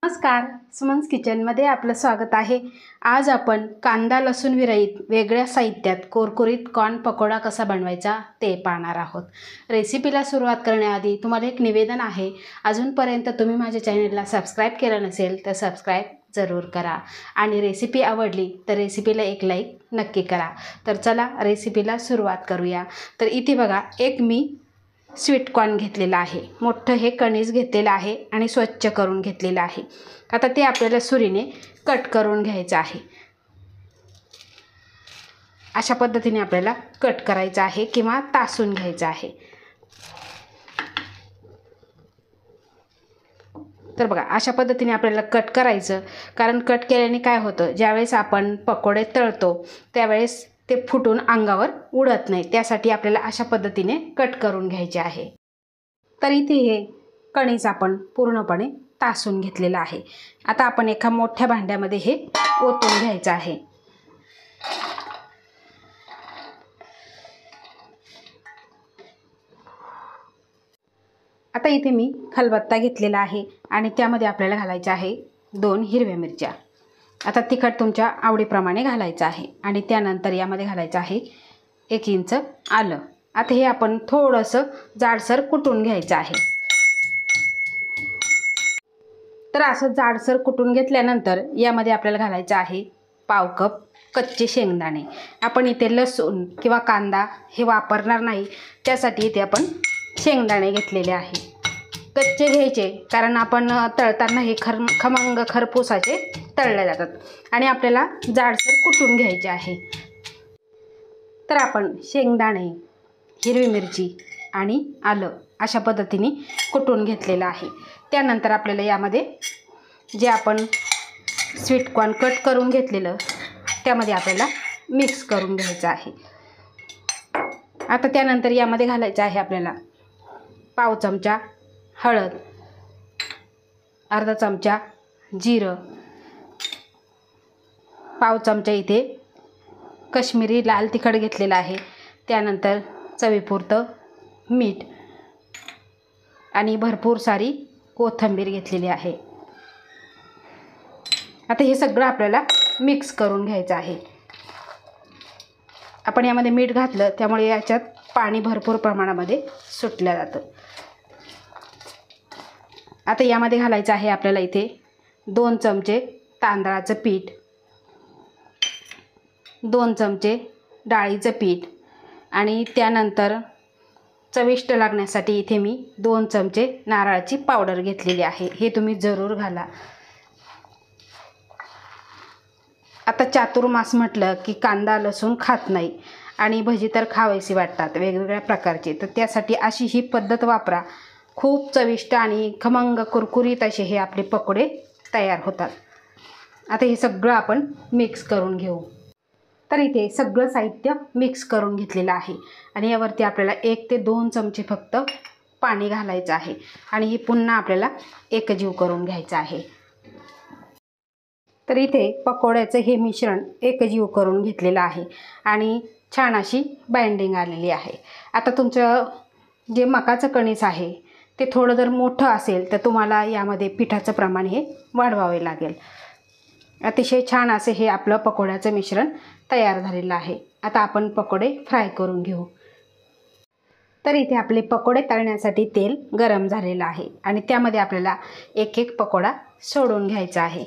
नमस्कार, सुमन्स किचनमध्ये आपलं स्वागत आहे। आज आपण कांदा लसूण विरहित वेगळ्या साहित्यात कुरकुरीत कॉर्न पकोडा कसा बनवायचा ते पाहणार आहोत। रेसिपीला सुरुवात करण्याआधी तुम्हाला एक निवेदन आहे, अजूनपर्यंत तुम्ही माझ्या चॅनलला सबस्क्राइब केलं नसेल तर सबस्क्राइब जरूर करा आणि रेसिपी आवडली तर रेसिपीला एक लाईक नक्की करा। तर चला रेसिपीला सुरुवात करूया। तर इथे बघा, एक मी स्वीट कॉर्न घेतलेला आहे, मोठं हे कणीस घेतलेलं आहे आणि स्वच्छ करून घेतलेलं आहे। आता ते आपल्याला सुरीने कट करून घ्यायचं आहे। अशा पद्धतीने आपल्याला कट करायचं आहे किंवा तासून घ्यायचं आहे। तर बघा, अशा पद्धतीने आपल्याला कट करायचं, कारण कट केल्याने काय होतं, ज्यावेळेस आपण पकोडे तळतो त्यावेळेस ते फुटून अंगावर उडत नाही, त्यासाठी आपल्याला अशा पद्धतीने कट करून घ्यायचे आहे। तर इथे हे कणीस आपण पूर्णपणे तासून घेतलेलं आहे। आता आपण एका मोठ्या भांड्यामध्ये हे ओतून घ्यायचं आहे। आता इथे मी खलबत्ता घेतलेला आहे आणि त्यामध्ये आपल्याला घालायचे आहे 2 हिरव्या मिरच्या। आता तिखट तुमच्या आवडीप्रमाणे घालायचं आहे आणि त्यानंतर यामध्ये घालायचं आहे 1 इंच आलं। आता हे आपण थोडंसं जाडसर कुटून घ्यायचं आहे। तर असं जाडसर कुटून घेतल्यानंतर यामध्ये आपल्याला घालायचं आहे पाव कप कच्चे शेंगदाणे। आपण इथे लसूण किंवा कांदा हे वापरणार नाही, त्यासाठी इथे आपण शेंगदाणे घेतलेले आहे। कच्चे घ्यायचे, कारण आपण तळताना हे खमंग खरपूसाचे तळले जातात आणि आपल्याला जाडसर कुटून घ्यायचे आहे। तर आपण शेंगदाणे, हिरवी मिरची आणि आलं अशा पद्धतीने कुटून घेतलेलं आहे। त्यानंतर आपल्याला यामध्ये जे आपण स्वीट कॉर्न कट करून घेतलेलं त्यामध्ये आपल्याला मिक्स करून घ्यायचं आहे। आता त्यानंतर यामध्ये घालायचं आहे आपल्याला पाव चमचा हळद, अर्धा चमचा जिरं, पाव चमचा इथे काश्मीरी लाल तिखट घेतलेलं आहे, त्यानंतर चवीपुरतं मीठ आणि भरपूर सारी कोथिंबीर घेतलेली आहे। आता हे सगळं आपल्याला मिक्स करून घ्यायचं आहे। आपण यामध्ये मीठ घातलं त्यामुळे याच्यात पाणी भरपूर प्रमाणामध्ये सुटलं जातं। आता यामध्ये घालायचं आहे आपल्याला इथे 2 चमचे तांदळाचं पीठ, 2 चमचे डाळीचं पीठ आणि त्यानंतर चविष्ट लागण्यासाठी इथे मी 2 चमचे नारळाची पावडर घेतलेली आहे, हे तुम्ही जरूर घाला। आता चातुर्मास म्हटलं की कांदा लसूण खात नाही आणि भजी तर खावीशी वाटतात वेगवेगळ्या प्रकारचे, तर त्यासाठी अशी ही पद्धत वापरा। खूप चविष्ट आणि खमंग कुरकुरीत असे हे आपले पकोडे तयार होतात। आता हे सगळं आपण मिक्स करून घेऊ। तर इथे सगळं साहित्य मिक्स करून घेतलेलं आहे आणि यावरती आपल्याला 1 ते 2 चमचे फक्त पाणी घालायचं आहे आणि हे पुन्हा आपल्याला एकजीव करून घ्यायचं आहे। तर इथे पकोड्याचं हे मिश्रण एकजीव करून घेतलेलं आहे आणि छान अशी बाइंडिंग आलेली आहे। आता तुमचं जे मकाचं कणीस आहे ते थोडं जर मोठं असेल तर तुम्हाला यामध्ये पिठाचं प्रमाण हे वाढवावे लागेल। अतिशय छान असे हे आपलं पकोड्याचं मिश्रण तयार झालेलं आहे। आता आपण पकोडे फ्राय करून घेऊ। तर इथे आपले पकोडे तळण्यासाठी तेल गरम झालेलं आहे आणि त्यामध्ये आपल्याला एक एक पकोडा सोडून घ्यायचा आहे।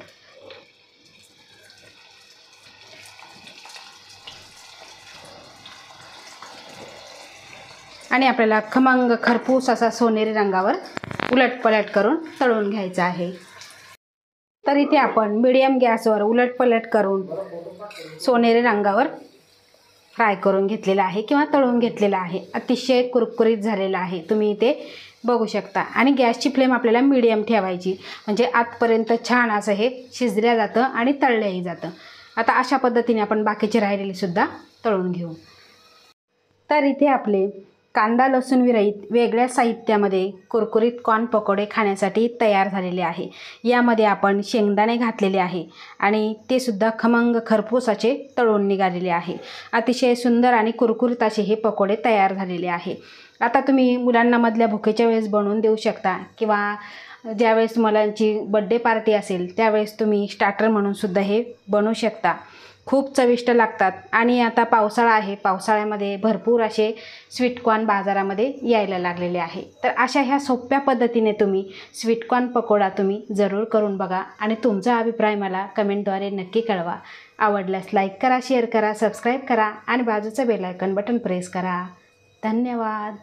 आणि आपल्याला खमंग खरपूस असा सोनेरी रंगावर उलटपलट करून तळून घ्यायचा आहे। तर इथे आपण मीडियम गॅसवर उलटपलट करून सोनेरी रंगावर फ्राय करून घेतलेला आहे किंवा तळून घेतलेला आहे। अतिशय कुरकुरीत झालेला आहे, तुम्ही इथे बघू शकता। आणि गॅसची फ्लेम आपल्याला मीडियम ठेवायची, म्हणजे आतपर्यंत छान असं हे शिजल्या जातं आणि तळल्याही जातं। आता अशा पद्धतीने आपण बाकीचे राहिलेले सुद्धा तळून घेऊ। तर इथे आपले कांदा लसूण विरहित वेगळ्या साहित्यामध्ये कुरकुरीत कॉर्न पकोडे खाण्यासाठी तयार झालेले आहे। यामध्ये आपण शेंगदाणे घातलेले आहे आणि ते सुद्धा खमंग खरपूस असे तळून निघालेले आहे। अतिशय सुंदर आणि कुरकुरीत असे हे पकोडे तयार झालेले आहे। आता तुम्ही मुलांना मधल्या भुकेच्या वेळेस बनवून देऊ शकता किंवा ज्यावेळेस मुलांची बड्डे पार्टी असेल त्यावेळेस तुम्ही स्टार्टर म्हणून सुद्धा हे बनवू शकता. खूप चविष्ट लागतात. आणि आता पावसाळा आहे, पावसाळ्यामध्ये भरपूर असे स्वीटकॉर्न बाजारामध्ये यायला लागलेले आहे. तर अशा ह्या सोप्या पद्धतीने तुम्ही स्वीटकॉर्न पकोडा तुम्ही जरूर करून बघा आणि तुमचा अभिप्राय मला कमेंटद्वारे नक्की कळवा. आवडल्यास लाईक करा, शेअर करा, सबस्क्राईब करा आणि बाजूचं बेल आयकॉन बटन प्रेस करा. धन्यवाद.